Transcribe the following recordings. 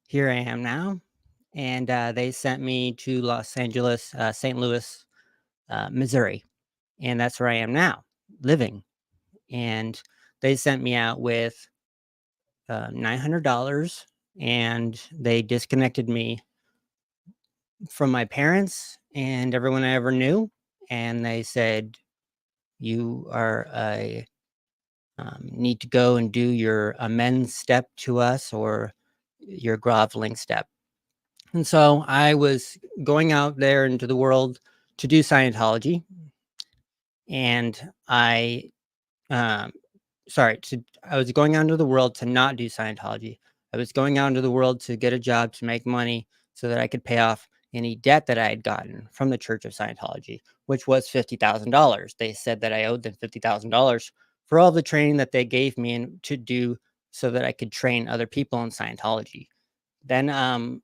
here I am now. And they sent me to Los Angeles, St. Louis, Missouri. And that's where I am now, living. And they sent me out with $900, and they disconnected me from my parents and everyone I ever knew. And they said, you are a need to go and do your amends step to us, or your groveling step. And so I was going out there into the world to do Scientology, and um, I was going out into the world to not do Scientology. I was going out into the world to get a job, to make money so that I could pay off any debt that I had gotten from the Church of Scientology, which was $50,000. They said that I owed them $50,000 for all the training that they gave me and to do so that I could train other people in Scientology. Then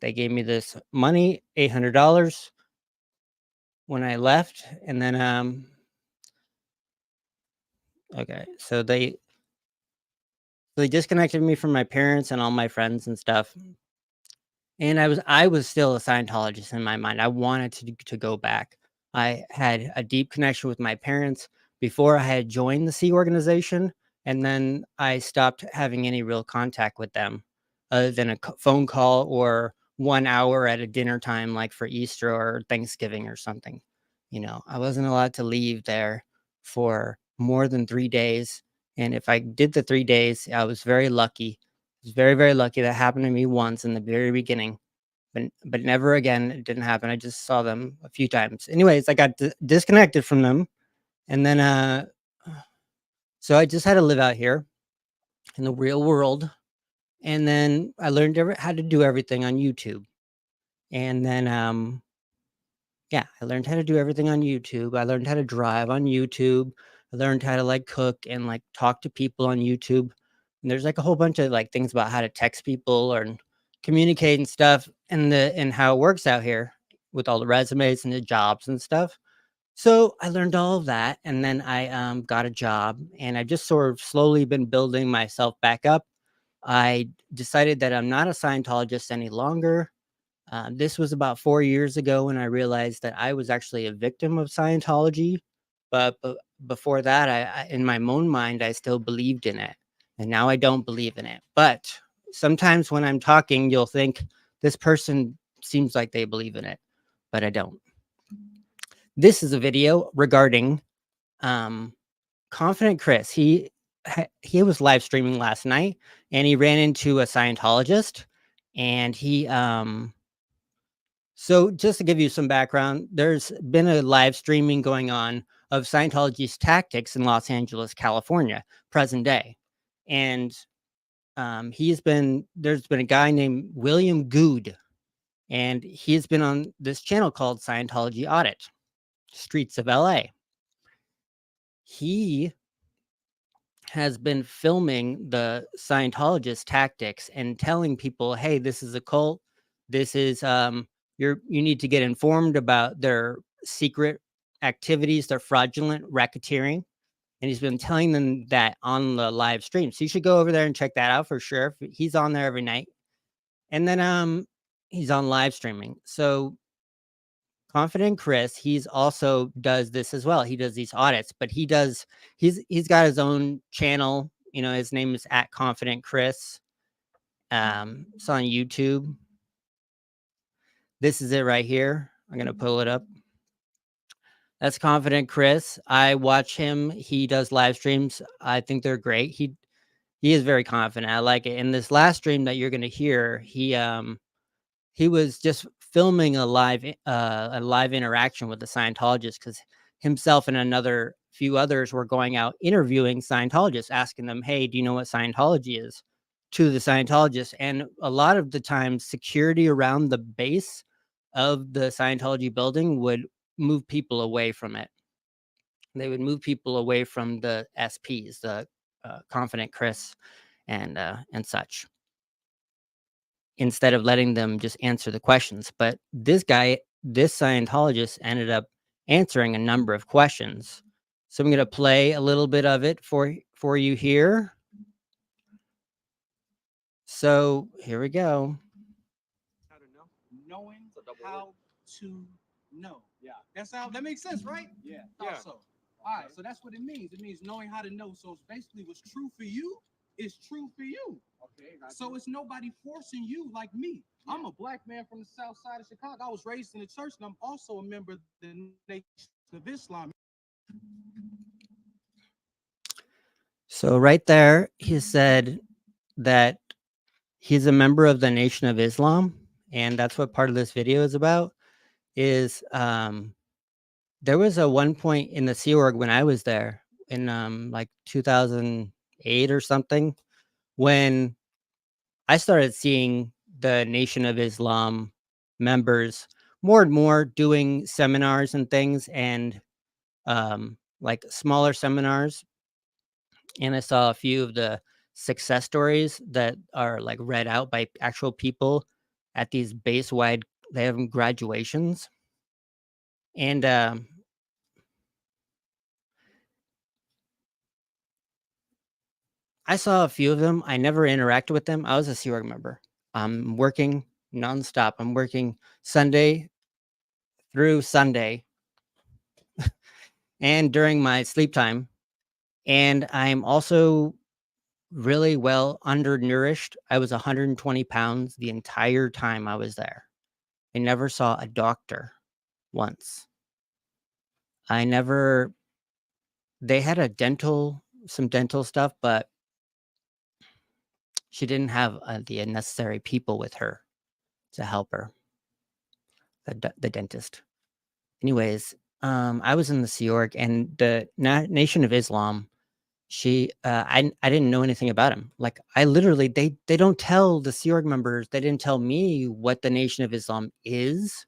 they gave me this money, $800, when I left, and then okay, so they disconnected me from my parents and all my friends and stuff. And I was still a Scientologist in my mind. I wanted to go back. I had a deep connection with my parents before I had joined the Sea organization, and then I stopped having any real contact with them, other than a phone call or 1 hour at a dinner time, like for Easter or Thanksgiving or something. I wasn't allowed to leave there for more than 3 days. And if I did the 3 days, I was very lucky. I was very, very lucky. That happened to me once in the very beginning, but never again. It didn't happen. I just saw them a few times. Anyways, I got disconnected from them, and then so I just had to live out here in the real world. And then I learned how to do everything on YouTube. And then yeah, I learned how to do everything on YouTube. I learned how to drive on YouTube. I learned how to like cook and like talk to people on YouTube. And there's like a whole bunch of like things about how to text people or communicate and stuff, and how it works out here with all the resumes and the jobs and stuff. So I learned all of that, and then I got a job, and I've just sort of slowly been building myself back up. I decided that I'm not a Scientologist any longer. This was about 4 years ago when I realized that I was actually a victim of Scientology. But before that, in my own mind, I still believed in it. And now I don't believe in it. But sometimes when I'm talking, you'll think this person seems like they believe in it, but I don't. This is a video regarding Confident Chris. He was live streaming last night, and he ran into a Scientologist, and he so just to give you some background, there's been a live streaming going on of Scientology's tactics in Los Angeles, California, present day. And there's been a guy named William Good, and he's been on this channel called Scientology Audit, Streets of LA. He has been filming the Scientologist tactics and telling people, hey, this is a cult. This is you need to get informed about their secret activities, their fraudulent racketeering. And he's been telling them that on the live stream. So you should go over there and check that out for sure. He's on there every night. And then he's on live streaming. So Confident Chris, he's also does this as well. He does these audits, but he's got his own channel. His name is at Confident Chris. It's on YouTube. This is it right here. I'm gonna pull it up. That's Confident Chris. I watch him. He does live streams. I think they're great. He is very confident. I like it. In this last stream that you're gonna hear, he was just filming a live interaction with the Scientologist, because himself and another few others were going out interviewing Scientologists, asking them, hey, do you know what Scientology is, to the Scientologists. And a lot of the time, security around the base of the Scientology building would move people away from it. They would move people away from the SPs, the Confident Chris and such, instead of letting them just answer the questions. But this Scientologist ended up answering a number of questions. So I'm going to play a little bit of it for you here. So here we go. How to know? Knowing how to know. Yeah. That makes sense, right? Yeah. Thought so. All right, so that's what it means. It means knowing how to know. So it's basically what's true for you is true for you. Okay. So it's nobody forcing you like me. Yeah. I'm a black man from the south side of Chicago. I was raised in the church, and I'm also a member of the Nation of Islam. So right there, he said that he's a member of the Nation of Islam, and that's what part of this video is about. Is there was a one point in the Sea Org when I was there in like 2008 or something, when I started seeing the Nation of Islam members more and more doing seminars and things, and like smaller seminars. And I saw a few of the success stories that are like read out by actual people at these base wide, they have graduations. And I saw a few of them. I never interacted with them. I was a Sea Org member. I'm working nonstop. I'm working Sunday through Sunday and during my sleep time. And I'm also really well undernourished. I was 120 pounds the entire time I was there. I never saw a doctor once. I never, they had some dental stuff, but she didn't have the necessary people with her to help her, the dentist. Anyways, I was in the Sea Org, and the Nation of Islam, I didn't know anything about him. Like, I literally, they don't tell the Sea Org members, they didn't tell me what the Nation of Islam is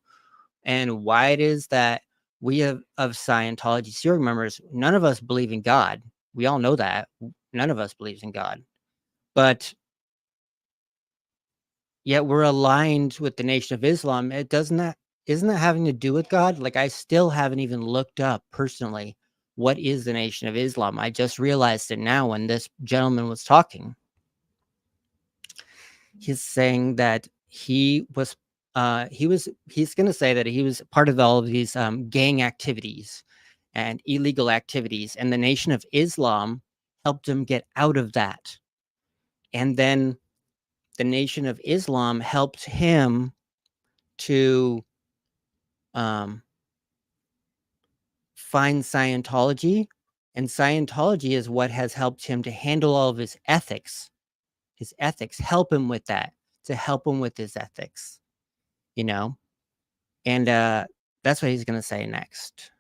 and why it is that we of Scientology Sea Org members, none of us believe in God. We all know that. None of us believes in God. But yet we're aligned with the Nation of Islam. It doesn't that isn't that having to do with God? Like, I still haven't even looked up personally what is the Nation of Islam. I just realized it now when this gentleman was talking. He's saying that he's going to say that he was part of all of these gang activities and illegal activities, and the Nation of Islam helped him get out of that. And then the Nation of Islam helped him to find Scientology, and Scientology is what has helped him to handle all of his ethics. His ethics help him with that, to help him with his ethics, you know? And that's what he's going to say next.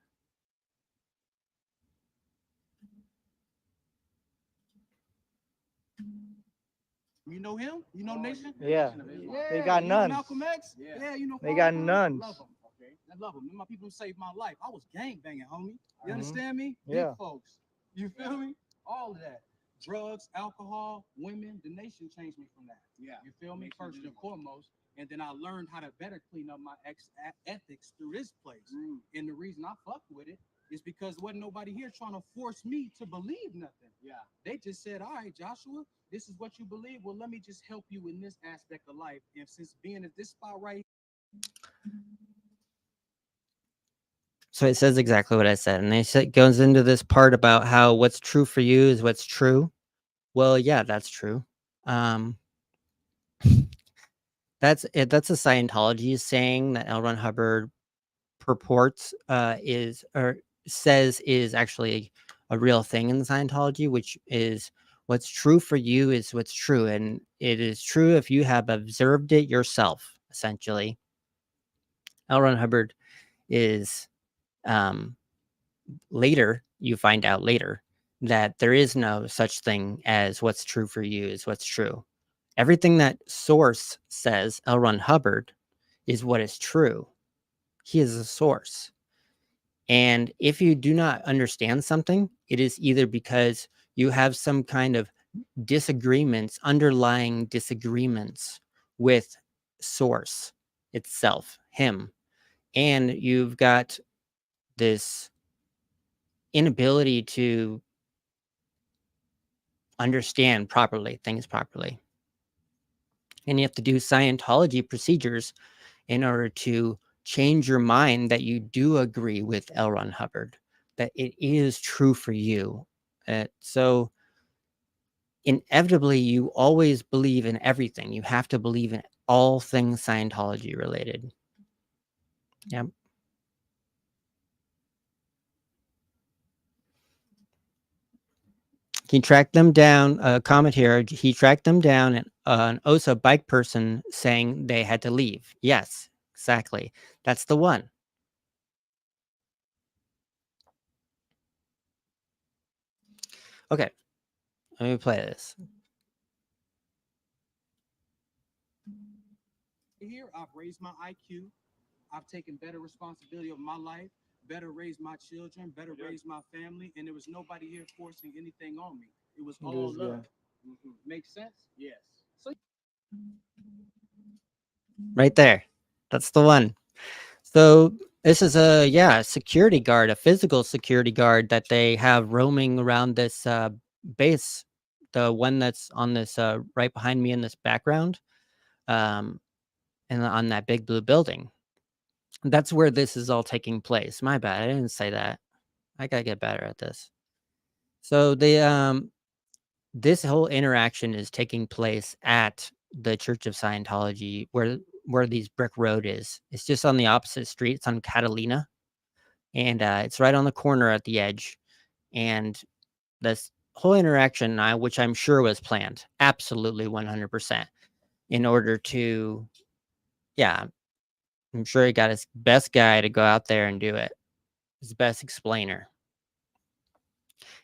You know him? You know Nation? Yeah. Yeah. They got You know nuns. Malcolm X? Yeah, you know They got Farrakhan? nuns. Love them. Okay. I love them. My people saved my life. I was gang banging, homie. You Mhm. understand me? Yeah. Big folks. You feel me? All of that. Drugs, alcohol, women. The Nation changed me from that. Yeah. You feel me? First and foremost. And then I learned how to better clean up my ethics through this place. And the reason I fuck with it is because wasn't nobody here trying to force me to believe nothing. Yeah. They just said, all right, Joshua, this is what you believe. Well, let me just help you in this aspect of life. And since being at this spot right. So it says exactly what I said. And it goes into this part about how what's true for you is what's true. Well, yeah, that's true. That's it. That's a Scientology saying that L. Ron Hubbard purports is or says is actually a real thing in Scientology, which is what's true for you is what's true, and it is true if you have observed it yourself. Essentially, L. Ron Hubbard is later you find out later that there is no such thing as what's true for you is what's true. Everything that source says, L. Ron Hubbard, is what is true. He is a source. And if you do not understand something, it is either because you have some kind of disagreements, underlying disagreements with source itself, him, and you've got this inability to understand properly things properly. and you have to do Scientology procedures in order to change your mind that you do agree with L. Ron Hubbard, that it is true for you. So inevitably, you always believe in everything. You have to believe in all things Scientology related. Yep. He tracked them down. A comment here. He tracked them down, and an OSA bike person saying they had to leave. Yes, exactly. That's the one. Okay, let me play this. Here, I've raised my IQ. I've taken better responsibility of my life, better raised my children, better raised my family, and there was nobody here forcing anything on me. It was all love. Makes sense? Yes. So Right there. That's the one. So this is a security guard, a physical security guard that they have roaming around this base, the one that's on this right behind me in this background, and on that big blue building. That's where this is all taking place. My bad, I didn't say that. I gotta get better at this. So this whole interaction is taking place at the Church of Scientology, where these brick road is. It's just on the opposite street. It's on Catalina, and it's right on the corner at the edge. And this whole interaction, which I'm sure was planned, absolutely 100%, in order to, yeah, I'm sure he got his best guy to go out there and do it, his best explainer.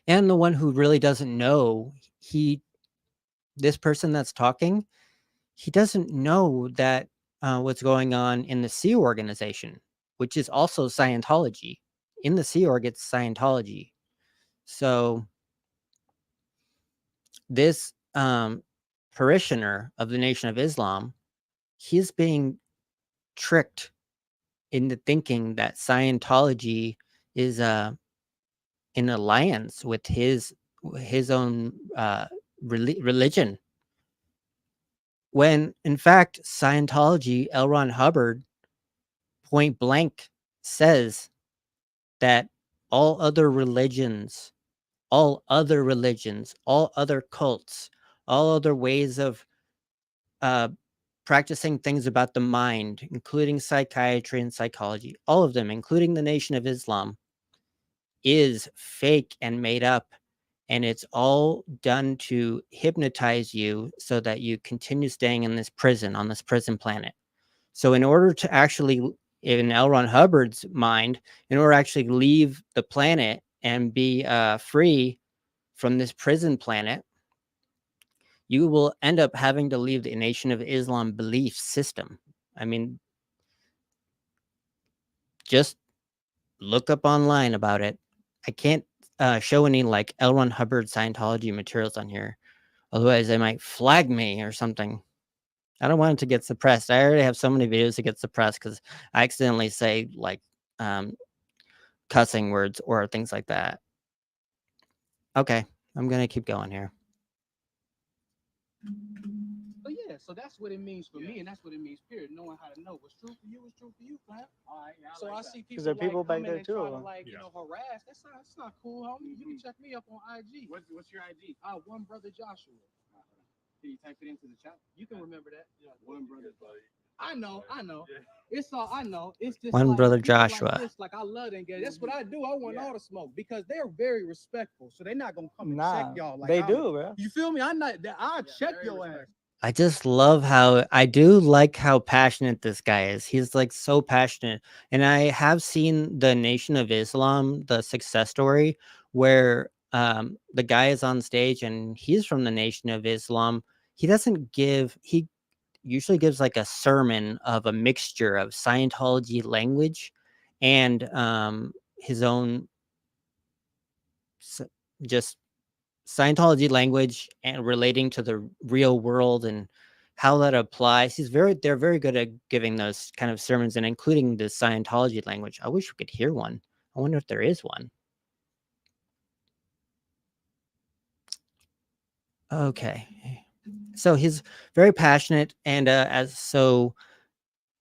And the one who really doesn't know, this person that's talking, he doesn't know that what's going on in the Sea organization, which is also Scientology. In the Sea Org, it's Scientology. So this parishioner of the Nation of Islam, he's being tricked into thinking that Scientology is in alliance with his own religion, when in fact Scientology, L. Ron Hubbard point blank says that all other religions, all other cults, all other ways of practicing things about the mind, including psychiatry and psychology, all of them, including the Nation of Islam, is fake and made up. And it's all done to hypnotize you so that you continue staying in this prison, on this prison planet. So in order to actually, in L. Ron Hubbard's mind, in order to actually leave the planet and be free from this prison planet, you will end up having to leave the Nation of Islam belief system. I mean, just look up online about it. I can't show any like L. Ron Hubbard Scientology materials on here. Otherwise, they might flag me or something. I don't want it to get suppressed. I already have so many videos that get suppressed because I accidentally say like cussing words or things like that. Okay, I'm gonna keep going here. But yeah, so that's what it means for me, and that's what it means, period. Knowing how to know what's true for you is true for you, fam. All right, yeah, so I see people, there people like back come in there and too, try to or- like harass. That's not cool, homie. You can check me up on IG. What's your IG? One brother Joshua. Can you type it into the chat? You can remember that. Yeah, one brother, buddy. I know. It's all I know. It's just One like brother people like Joshua. this, like I love them guys. That's what I do. I want all the smoke because they're very respectful. So they're not gonna come and check y'all like they I'm- do, bro. You feel me? I'm not. I'll check your ass. I just love how I do like how passionate this guy is. He's like so passionate. And I have seen the Nation of Islam, the success story, where the guy is on stage and he's from the Nation of Islam. He usually gives like a sermon of a mixture of Scientology language and his own just Scientology language and relating to the real world and how that applies. They're very good at giving those kind of sermons and including the Scientology language. I wish we could hear one. I wonder if there is one. Okay. So he's very passionate, and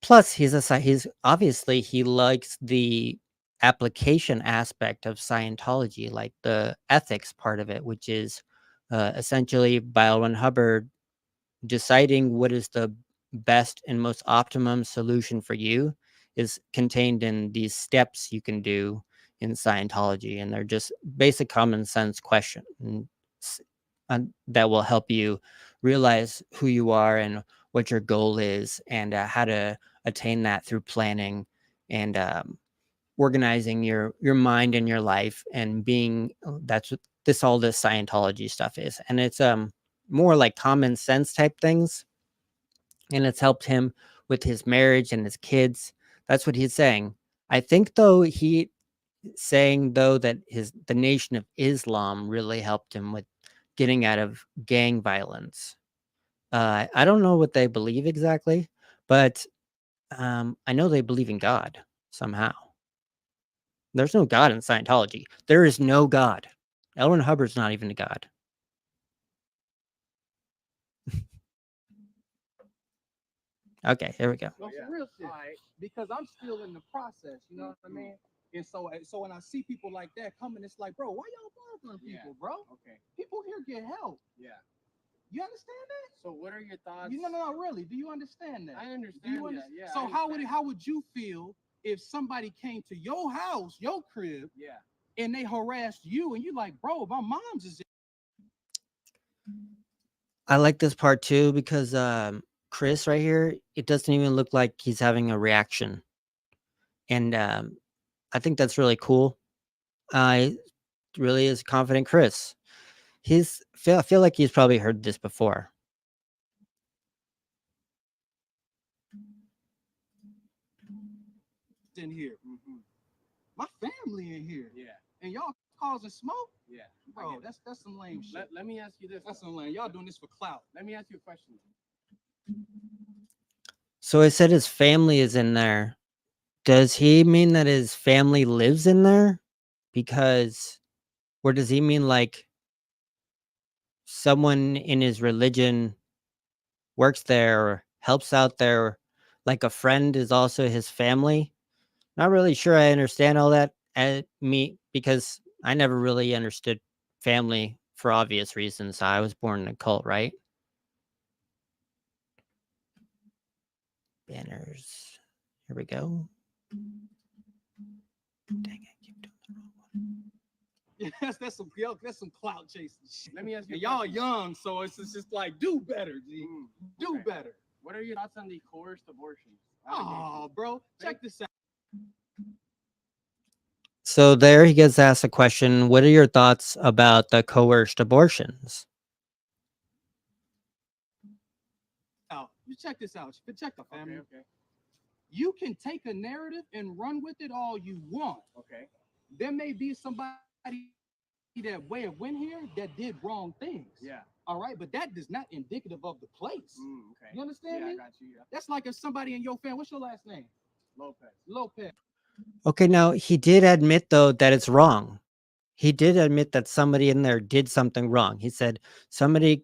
plus he's obviously he likes the application aspect of Scientology, like the ethics part of it, which is essentially by L. Ron Hubbard deciding what is the best and most optimum solution for you is contained in these steps you can do in Scientology, and they're just basic common sense questions that will help you realize who you are and what your goal is, and how to attain that through planning and organizing your mind and your life, and being that's what this Scientology stuff is. And it's more like common sense type things, and it's helped him with his marriage and his kids. That's what he's saying. I think though he saying though that the Nation of Islam really helped him with getting out of gang violence. I don't know what they believe exactly, but I know they believe in God somehow. There's no God in Scientology. There is no God. L. Ron Hubbard's not even a God. Okay, here we go. No, for real shit. Because I'm still in the process, you know what I mean? And so when I see people like that coming, it's like, bro, why y'all bothering people, bro? Okay. People here get help. Yeah. You understand that? So what are your thoughts? No, really. Do you understand that? I understand. Do you understand? Yeah. So how would you feel if somebody came to your house, your crib, and they harassed you, and you like, bro, my mom's is. I like this part too because Chris right here, it doesn't even look like he's having a reaction, and I think that's really cool. I really is confident Chris. I feel like he's probably heard this before. In here, my family in here, and y'all causing smoke, bro. That's some lame shit. Let me ask you this. That's some lame. Y'all doing this for clout. Let me ask you a question. So I said his family is in there. Does he mean that his family lives in there? Because, or does he mean like someone in his religion works there or helps out there, like a friend is also his family? Not really sure I understand all that because I never really understood family for obvious reasons. I was born in a cult, right? Banners. Here we go. Dang it, keep doing the wrong one. Yes, that's some clout chasing shit. Let me ask you. Y'all young, so it's just like do better, G. Do better. What are your thoughts on the coerced abortions? Oh, bro, check this out. So there he gets asked a question. What are your thoughts about the coerced abortions? You check this out. Check the family. Okay. You can take a narrative and run with it all you want. Okay. There may be somebody that way of went here that did wrong things. Yeah. All right, but that is not indicative of the place. Okay. You understand me? I got you. Yeah. That's like if somebody in your family. What's your last name? Lopez. Okay, now he did admit though that it's wrong. He did admit that somebody in there did something wrong. He said somebody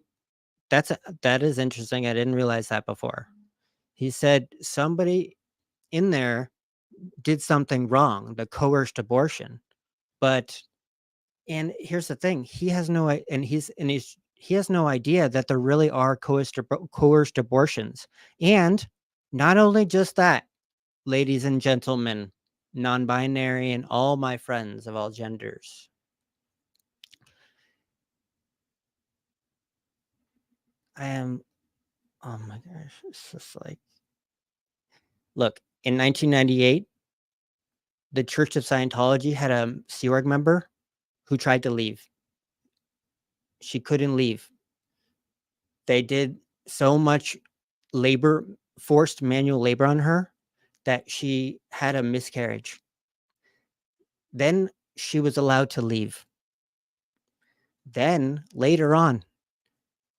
that is interesting. I didn't realize that before. He said somebody in there did something wrong, the coerced abortion. But and here's the thing, he has no idea that there really are coerced abortions. And not only just that, ladies and gentlemen, non-binary and all my friends of all genders. Oh my gosh, it's just like, look, in 1998, the Church of Scientology had a Sea Org member who tried to leave. She couldn't leave. They did so much forced manual labor on her that she had a miscarriage. Then she was allowed to leave. Then later on,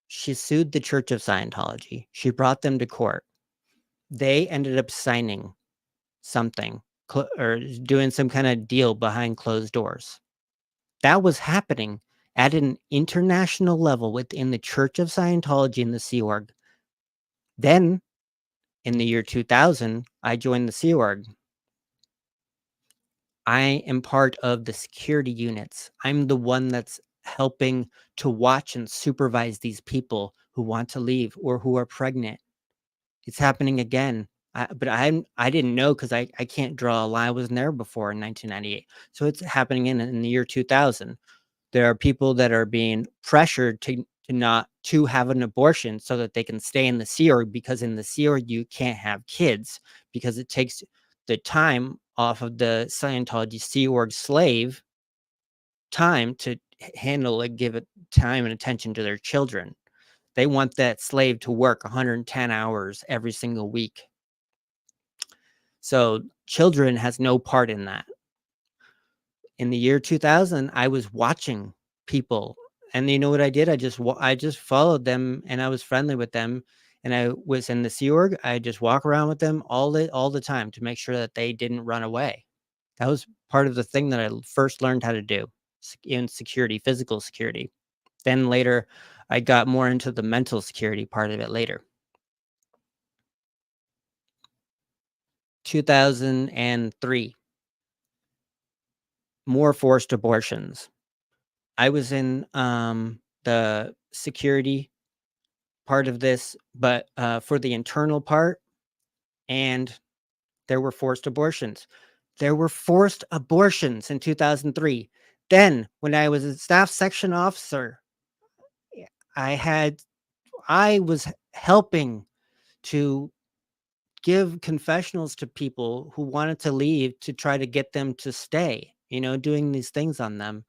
she sued the Church of Scientology. She brought them to court. They ended up signing something or doing some kind of deal behind closed doors. That was happening at an international level within the Church of Scientology and the Sea Org. Then, in the year 2000, I joined the Sea Org. I am part of the security units. I'm the one that's helping to watch and supervise these people who want to leave or who are pregnant. It's happening again. But I didn't know because I can't draw a line. I wasn't there before in 1998. So it's happening in the year 2000. There are people that are being pressured to not to have an abortion so that they can stay in the Sea Org, because in the Sea Org you can't have kids because it takes the time off of the Scientology Sea Org slave time to handle it, give it time and attention to their children. They want that slave to work 110 hours every single week. So children has no part in that. In the year 2000, I was watching people, and you know what I did? I just followed them, and I was friendly with them, and I was in the Sea Org. I just walk around with them all the time to make sure that they didn't run away. That was part of the thing that I first learned how to do in security, physical security. Then later, I got more into the mental security part of it later. 2003, more forced abortions. I was in the security part of this, but for the internal part, and there were forced abortions. There were forced abortions in 2003. Then, when I was a staff section officer, I was helping to give confessionals to people who wanted to leave to try to get them to stay, doing these things on them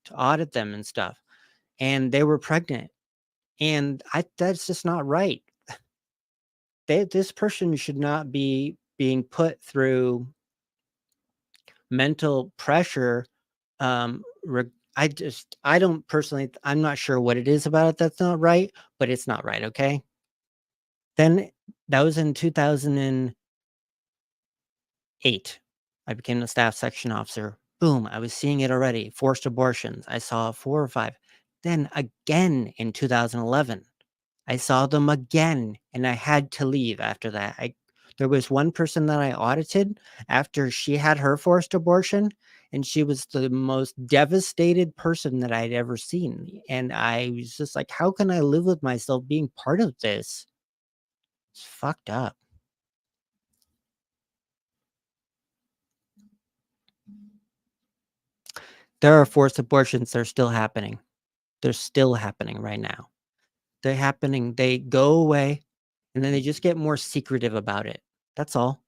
to audit them and stuff. And they were pregnant. And that's just not right. This person should not be being put through mental pressure. I don't personally, I'm not sure what it is about it that's not right, but it's not right. Okay. Then that was in 2008. I became the staff section officer. Boom. I was seeing it already. Forced abortions. I saw 4 or 5. Then again in 2011. I saw them again, and I had to leave after that. There was one person that I audited after she had her forced abortion, and she was the most devastated person that I'd ever seen. And I was just like, how can I live with myself being part of this? It's fucked up. There are forced abortions that are still happening. They're still happening right now. They're happening. They go away, and then they just get more secretive about it. That's all.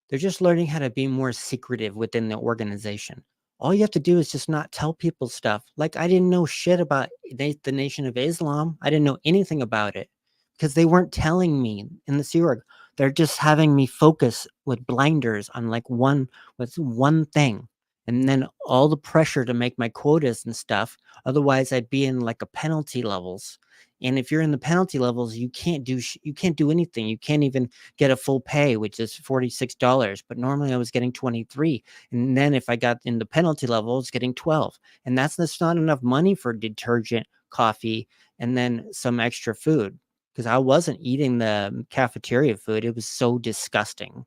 They're just learning how to be more secretive within the organization. All you have to do is just not tell people stuff. Like, I didn't know shit about the Nation of Islam. I didn't know anything about it because they weren't telling me in the Sea Org. They're just having me focus with blinders on one thing. And then all the pressure to make my quotas and stuff. Otherwise, I'd be in like a penalty levels. And if you're in the penalty levels, you can't do anything. You can't even get a full pay, which is $46. But normally I was getting 23. And then if I got in the penalty level, I was getting 12. And that's not enough money for detergent, coffee, and then some extra food. Because I wasn't eating the cafeteria food. It was so disgusting.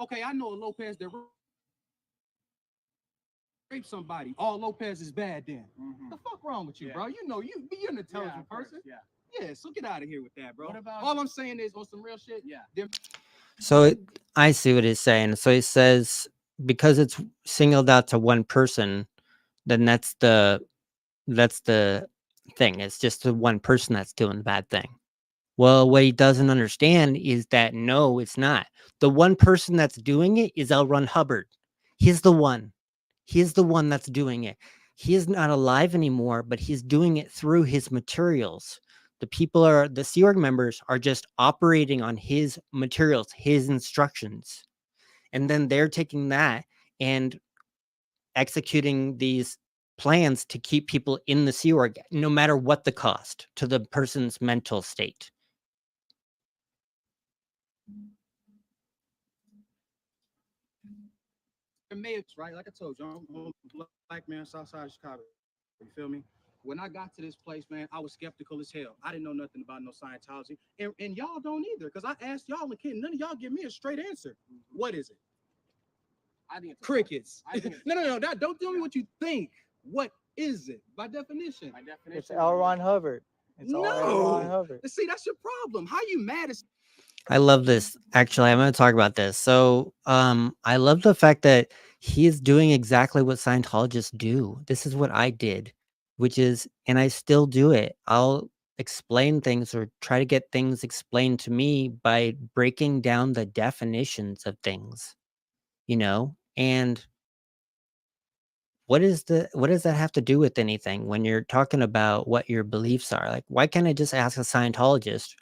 Okay, I know a Lopez that rape somebody. All Lopez is bad then. The fuck wrong with you, bro? You know, you're an intelligent person. Yeah, so get out of here with that, bro. All I'm saying is on some real shit. So I see what he's saying. So he says because it's singled out to one person, then that's the thing. It's just the one person that's doing the bad thing. Well, what he doesn't understand is that no, it's not. The one person that's doing it is L. Ron Hubbard. He's the one. He's the one that's doing it. He is not alive anymore, but he's doing it through his materials. The Sea Org members are just operating on his materials, his instructions. And then they're taking that and executing these plans to keep people in the Sea Org, no matter what the cost to the person's mental state. may have, right? Like I told you, I'm a black man, south side of Chicago. You feel me? When I got to this place, man, I was skeptical as hell. I didn't know nothing about no Scientology. And y'all don't either, because I asked y'all and none of y'all give me a straight answer. What is it? I think it's crickets. No. Don't tell me what you think. What is it? By definition. It's L. Ron Hubbard. It's all L. Ron Hubbard. See, that's your problem. How you mad at? I love this. Actually, I'm going to talk about this. So, I love the fact that he is doing exactly what Scientologists do. This is what I did, which is, and I still do it. I'll explain things or try to get things explained to me by breaking down the definitions of things, and what does that have to do with anything when you're talking about what your beliefs are? Like, why can't I just ask a Scientologist,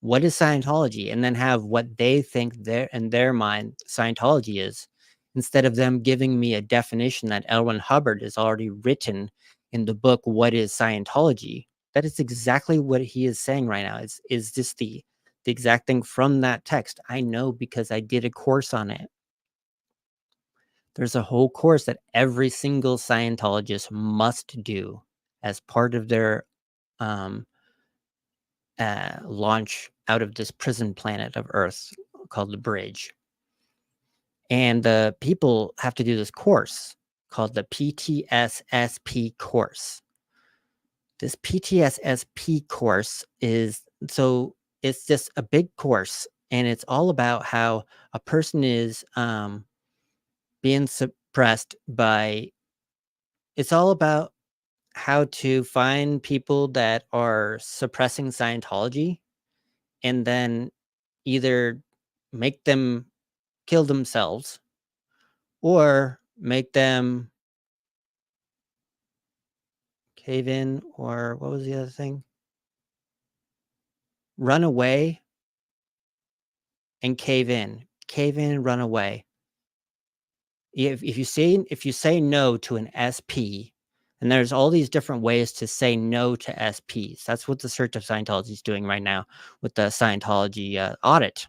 what is Scientology, and then have what they think in their mind Scientology is, instead of them giving me a definition that L. Ron Hubbard has already written in the book, What is Scientology? That is exactly what he is saying right now. Is just the exact thing from that text. I know because I did a course on it. There's a whole course that every single Scientologist must do as part of their launch out of this prison planet of Earth called the Bridge. And the people have to do this course called the PTSSP course. This PTSSP course it's just a big course, and it's all about how a person is being suppressed by, it's all about how to find people that are suppressing Scientology and then either make them kill themselves or make them cave in, or what was the other thing? Run away and cave in and run away. If you say no to an SP, and there's all these different ways to say no to SPs. That's what the Church of Scientology is doing right now with the Scientology audit.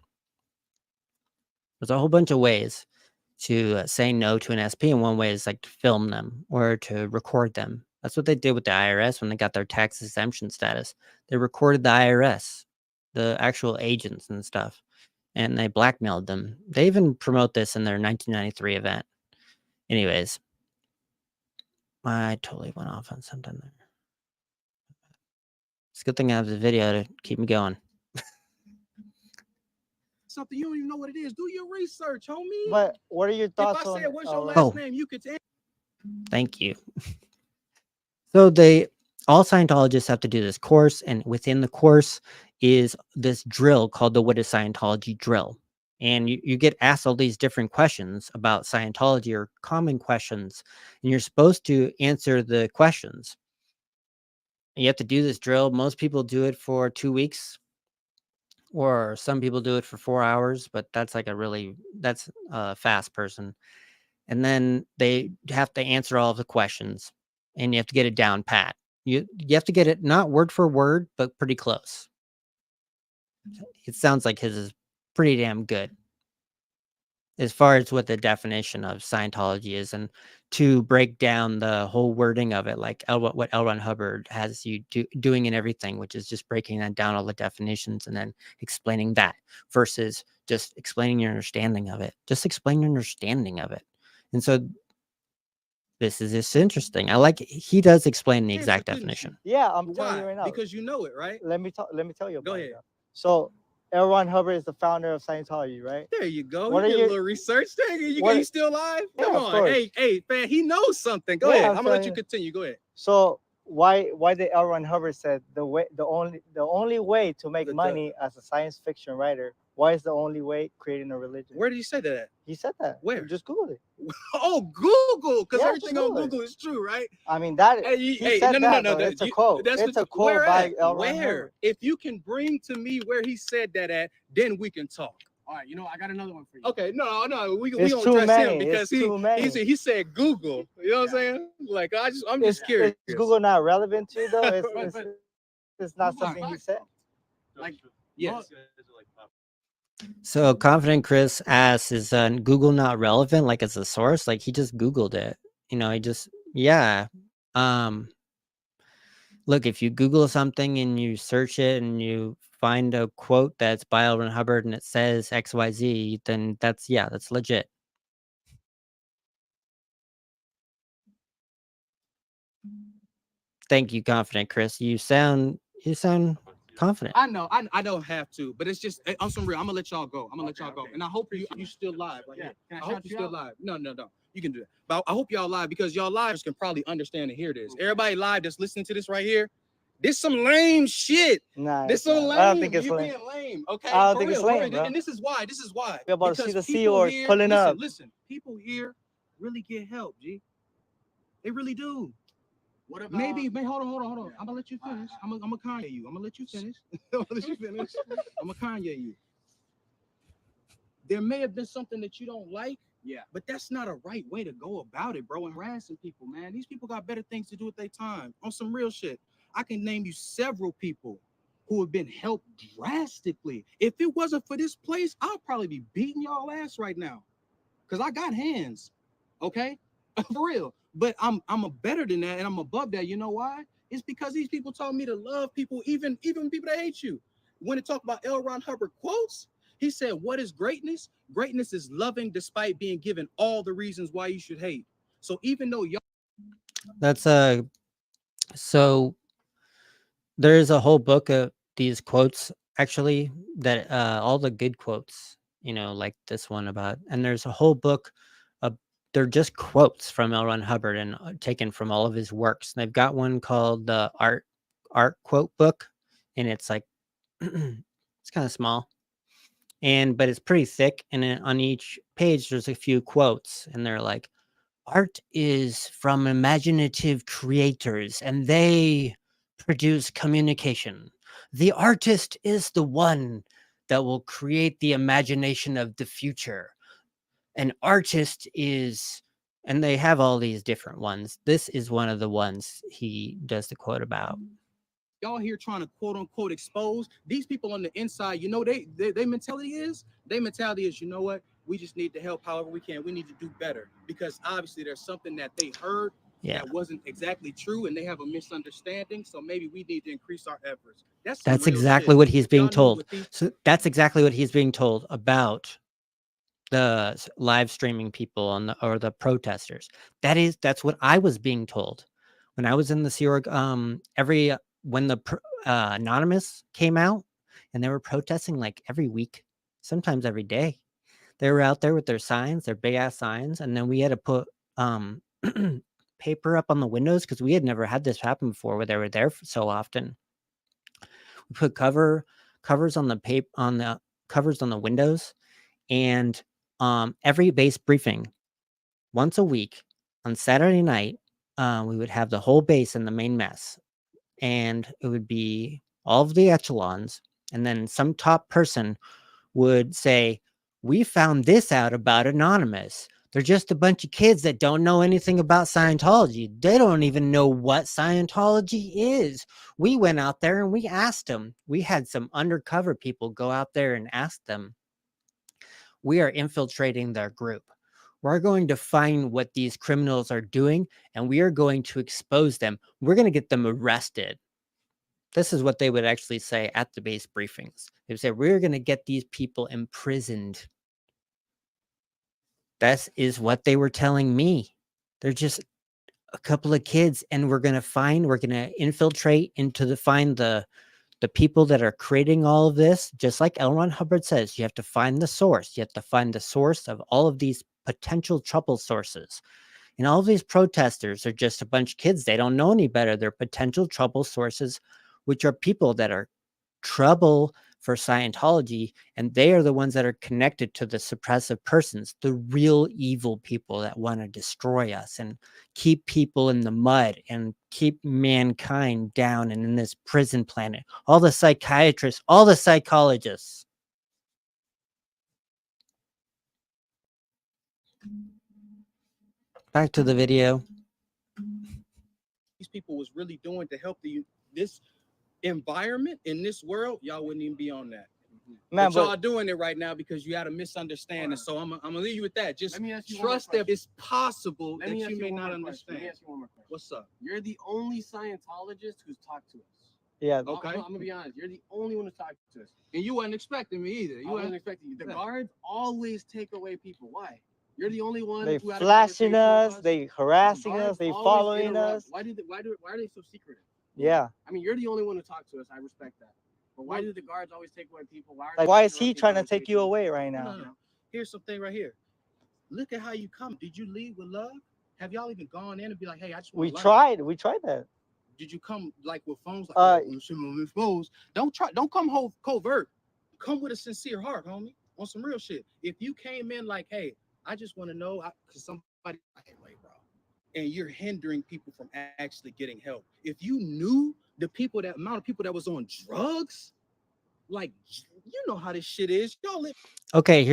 There's a whole bunch of ways to say no to an SP, and one way is like to film them or to record them. That's what they did with the IRS when they got their tax exemption status. They recorded the IRS, the actual agents and stuff, and they blackmailed them. They even promote this in their 1993 event. Anyways, I totally went off on something there. It's a good thing I have the video to keep me going. Something you don't even know what it is. Do your research, homie. But what are your thoughts on? If I said, what's your last name, you could answer. Thank you. So all Scientologists have to do this course, and within the course is this drill called the What is Scientology drill. And you get asked all these different questions about Scientology, or common questions, and you're supposed to answer the questions. And you have to do this drill. Most people do it for 2 weeks, or some people do it for 4 hours, but that's that's a fast person. And then they have to answer all of the questions, and you have to get it down pat. You have to get it not word for word, but pretty close. It sounds like his is pretty damn good as far as what the definition of Scientology is, and to break down the whole wording of it, like what L. Ron Hubbard has you doing in everything, which is just breaking that down, all the definitions, and then explaining that versus just explaining your understanding of it. Just explain your understanding of it. And so this is just interesting. He does explain the exact definition. Yeah, I'm telling you right now. Because you know it, right? Let me tell you about Go ahead. it. So L. Ron Hubbard is the founder of Scientology, right? There you go. You did a little research there. You still alive? Come on. Hey, man, he knows something. Go ahead. I'm gonna let you continue. Go ahead. So why did L. Ron Hubbard said the only way to make money as a science fiction writer? Why is the only way creating a religion? Where did he say that? He said that. Where? Just Google it. Oh, Google, because everything on Google is true, right? I mean that. No. It's a quote. It's a quote by L. Ron Hubbard. If you can bring to me where he said that at, then we can talk. All right, I got another one for you. Okay, no, we gonna trust him because he said Google. You know what I'm saying? Like I'm just curious. Is Google not relevant to you though? It's not something he said. Like yes. So Confident Chris asks, is Google not relevant? Like as a source? Like he just Googled it. You know, he just yeah. Look, if you Google something and you search it and you find a quote that's by L. Ron Hubbard and it says XYZ, then that's legit. Thank you, Confident Chris. You sound confident. I know, I don't have to, but it's just on some real. I'm gonna let y'all go. And I hope you still live. Right here. I hope you still live. No, you can do that. But I hope y'all live because y'all lives can probably understand and hear this. Everybody live that's listening to this right here, this some lame shit. Nah, this some lame. I don't think it's You're lame. being lame. Okay, I don't think it's lame, bro. And this is why. We're about to see the Sea Org here, pulling up. Listen, people here really get help, G. They really do. What about maybe hold on. Yeah. I'm gonna let you finish. I'm gonna Kanye you. I'm gonna let you finish. I'm gonna Kanye you. There may have been something that you don't like, yeah, but that's not a right way to go about it, bro. And harassing people, man. These people got better things to do with their time. On some real shit. I can name you several people who have been helped drastically. If it wasn't for this place, I'll probably be beating y'all ass right now. Cause I got hands. Okay? For real. But I'm a better than that and I'm above that. You know why? It's because these people taught me to love people, even people that hate you. When it talk about L. Ron Hubbard quotes, he said, what is greatness? Greatness is loving despite being given all the reasons why you should hate. So even though y'all That's so there's a whole book of these quotes actually that all the good quotes, you know, like this one about, and there's a whole book of they're just quotes from L. Ron Hubbard and taken from all of his works. And they've got one called the art quote book, and it's like it's kind of small, but it's pretty thick. And then on each page there's a few quotes, and they're like, art is from imaginative creators and they produce communication. The artist is the one that will create the imagination of the future. An artist is, and they have all these different ones. This is one of the ones he does the quote about. Y'all here trying to quote unquote expose these people on the inside, you know, they mentality is, you know what, we just need to help however we can. We need to do better because obviously there's something that they heard that wasn't exactly true and they have a misunderstanding. So maybe we need to increase our efforts. That's exactly what he's being told. So that's exactly what he's being told about the live streaming people on or the protesters. That's what I was being told when I was in the Sea Org. When the Anonymous came out and they were protesting like every week, sometimes every day. They were out there with their signs, their big ass signs, and then we had to put paper up on the windows because we had never had this happen before where they were there so often. We put covers on the covers on the windows, and every base briefing once a week on Saturday night, we would have the whole base in the main mess. And it would be all of the echelons. And then some top person would say, we found this out about Anonymous. They're just a bunch of kids that don't know anything about Scientology. They don't even know what Scientology is. We went out there and we asked them. We had some undercover people go out there and ask them. We are infiltrating their group. We're going to find what these criminals are doing, and we are going to expose them. We're going to get them arrested. This is what they would actually say at the base briefings. They would say, we're going to get these people imprisoned. That is what they were telling me. They're just a couple of kids, and we're going to infiltrate find the people that are creating all of this. Just like L. Ron Hubbard says, you have to find the source. You have to find the source of all of these potential trouble sources. And all of these protesters are just a bunch of kids. They don't know any better. They're potential trouble sources, which are people that are trouble for Scientology, and they are the ones that are connected to the suppressive persons, the real evil people that want to destroy us and keep people in the mud and keep mankind down and in this prison planet. All the psychiatrists, all the psychologists. Back to the video. These people was really doing to help this environment in this world, y'all wouldn't even be on that. Man, but y'all but doing it right now because you had a misunderstanding. Alright. So I'm gonna leave you with that. Just Let me ask you one more trust that question. it's possible Let that me ask you may one not more question. Let understand. me ask you one more question. What's up? You're the only Scientologist who's talked to us. yeah, Okay. I'm gonna be honest. You're the only one who's talked to us. And you wasn't expecting me either. I You wasn't wasn't. expecting you. The Yeah. guards always take away people. Why? You're the only one they who had a flashing conversation with us, they harassing The us, they guards always following interrupt. us. Why are they so secretive? Yeah, I mean, you're the only one who talked to us. I respect that. But why do the guards always take away people? Why are like they why is he interrupting trying to take you conversations? away right No, now? no, no. Here's something right here. Look at how you come. Did you leave with love? Have y'all even gone in and be like, hey, I just want We to learn? tried that. Did you come like with phones? Like, Uh, exposed. Don't come covert. Come with a sincere heart, homie. On some real shit. If you came in like, hey, I just want to know, because somebody, wait, bro, and you're hindering people from actually getting help. If you knew the amount of people that was on drugs, like, you know how this shit is. Y'all live. Okay,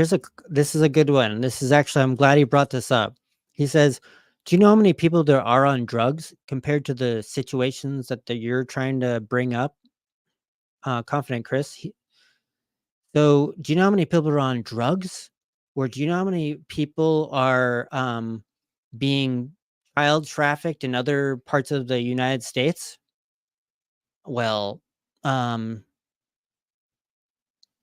this is a good one. This is actually, I'm glad he brought this up. He says, do you know how many people there are on drugs compared to the situations that you're trying to bring up? Confident Chris. So do you know how many people are on drugs? Or do you know how many people are being child trafficked in other parts of the United States? Well,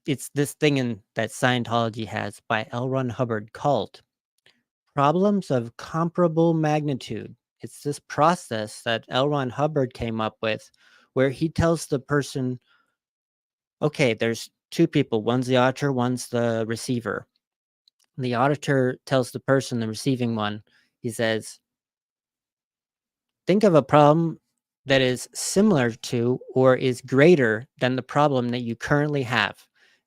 it's this thing that Scientology has by L. Ron Hubbard called problems of comparable magnitude. It's this process that L. Ron Hubbard came up with where he tells the person, okay, there's two people, one's the auditor, one's the receiver. The auditor tells the person, the receiving one, he says, think of a problem that is similar to or is greater than the problem that you currently have.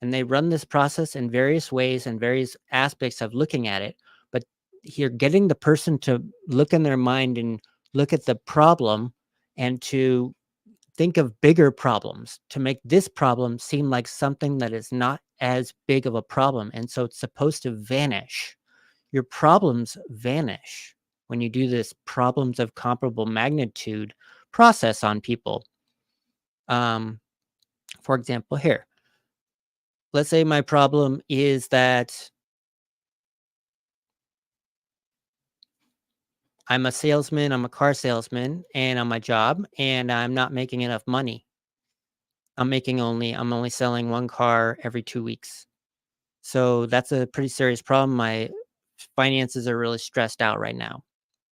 And they run this process in various ways and various aspects of looking at it. But you're getting the person to look in their mind and look at the problem and to think of bigger problems to make this problem seem like something that is not as big of a problem. And so it's supposed to vanish. Your problems vanish when you do this problems of comparable magnitude process on people. For example, here, let's say my problem is that I'm a salesman, I'm a car salesman, and on my job, and I'm not making enough money. I'm only selling one car every 2 weeks. So that's a pretty serious problem. My finances are really stressed out right now.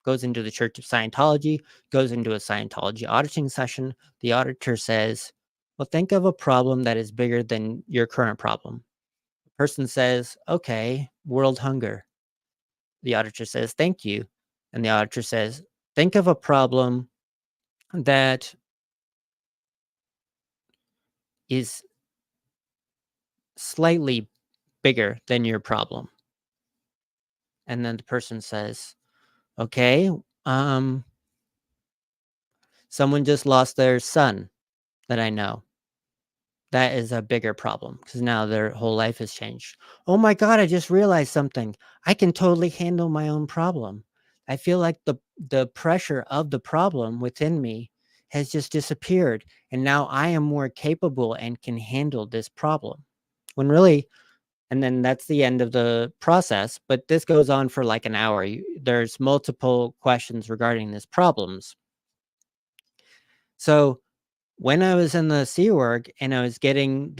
Goes into the Church of Scientology, goes into a Scientology auditing session. The auditor says, well, think of a problem that is bigger than your current problem. The person says, okay, world hunger. The auditor says, thank you. And the auditor says, think of a problem that is slightly bigger than your problem. And then the person says, okay, someone just lost their son that I know. That is a bigger problem because now their whole life has changed. Oh my God, I just realized something. I can totally handle my own problem. I feel like the pressure of the problem within me has just disappeared. And now I am more capable and can handle this problem. When really, and then that's the end of the process. But this goes on for like an hour. There's multiple questions regarding these problems. So when I was in the Sea Org and I was getting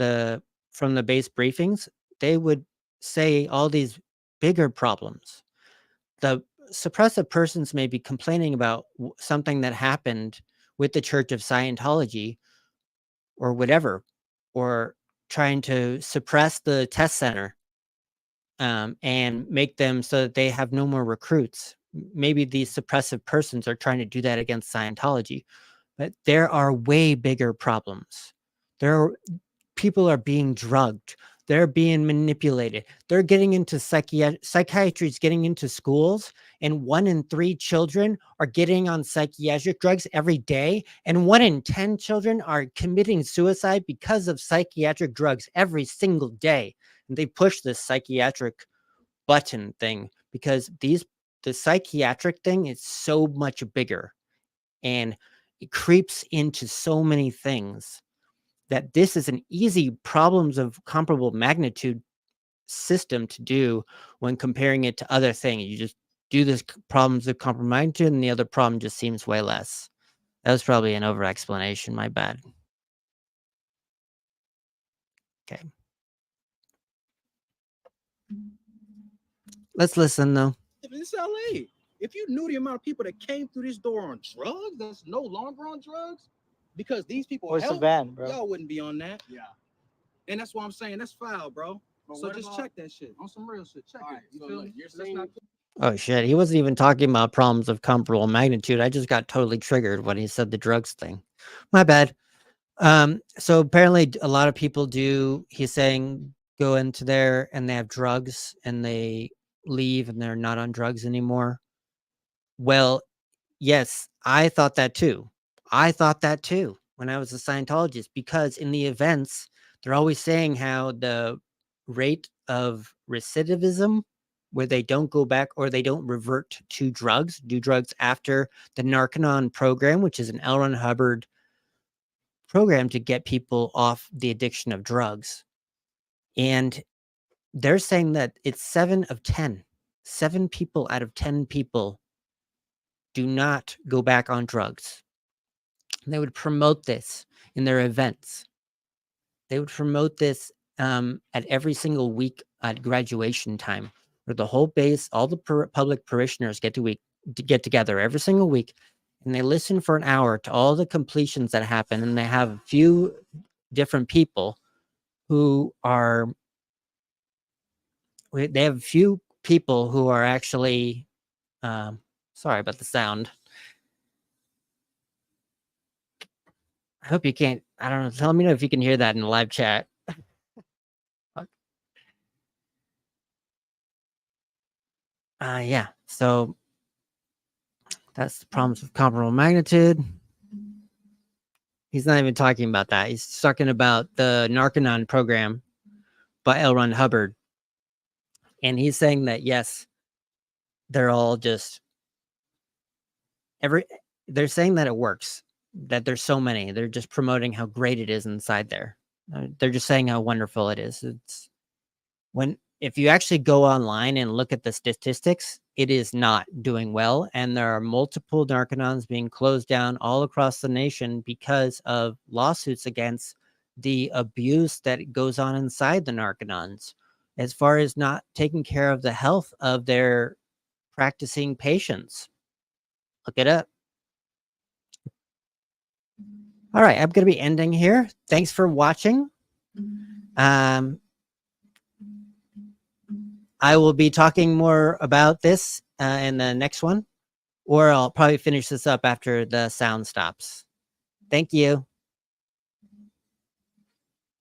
from the base briefings, they would say all these bigger problems. The suppressive persons may be complaining about something that happened with the Church of Scientology or whatever, or trying to suppress the test center and make them so that they have no more recruits. Maybe these suppressive persons are trying to do that against Scientology. But there are way bigger problems. People are being drugged. They're being manipulated. They're getting into psychiatry is getting into schools, and 1 in 3 children are getting on psychiatric drugs every day, and 1 in 10 children are committing suicide because of psychiatric drugs every single day. And they push this psychiatric button thing because the psychiatric thing is so much bigger. And it creeps into so many things that this is an easy problems of comparable magnitude system to do when comparing it to other things. You just do this problems of comparable magnitude, and the other problem just seems way less. That was probably an over explanation. My bad. Okay. Let's listen though. It's LA. If you knew the amount of people that came through this door on drugs, that's no longer on drugs, because these people Where's the help, van, bro? y'all wouldn't be on that. Yeah. And that's why I'm saying that's foul, bro. But So what just about- check that shit on some real shit. Check All it. right, You so feel look, me? you're Let's saying- not- Oh shit, he wasn't even talking about problems of comparable magnitude. I just got totally triggered when he said the drugs thing. My bad. So apparently a lot of people do, he's saying, go into there and they have drugs and they leave and they're not on drugs anymore. Well, yes, I thought that too. I thought that too when I was a Scientologist, because in the events, they're always saying how the rate of recidivism, where they don't go back or they don't revert to drugs, do drugs after the Narconon program, which is an L. Ron Hubbard program to get people off the addiction of drugs. And they're saying that it's 7 of 10. 7 people out of 10 people do not go back on drugs. They would promote this in their events. They would promote this at every single week at graduation time, where the whole base, all the public parishioners get together every single week, and they listen for an hour to all the completions that happen, and they have a few different people who are, they have a few people who are actually, sorry about the sound. I hope you can't, I don't know, tell me if you can hear that in the live chat. Yeah, so that's the problems with comparable magnitude. He's not even talking about that. He's talking about the Narconon program by L. Ron Hubbard. And he's saying that, yes, they're all just, they're saying that it works, that there's so many. They're just promoting how great it is inside there. They're just saying how wonderful it is. It's if you actually go online and look at the statistics, it is not doing well. And there are multiple Narconons being closed down all across the nation because of lawsuits against the abuse that goes on inside the Narconons, as far as not taking care of the health of their practicing patients. Look it up. All right, I'm going to be ending here. Thanks for watching. I will be talking more about this in the next one, or I'll probably finish this up after the sound stops. Thank you.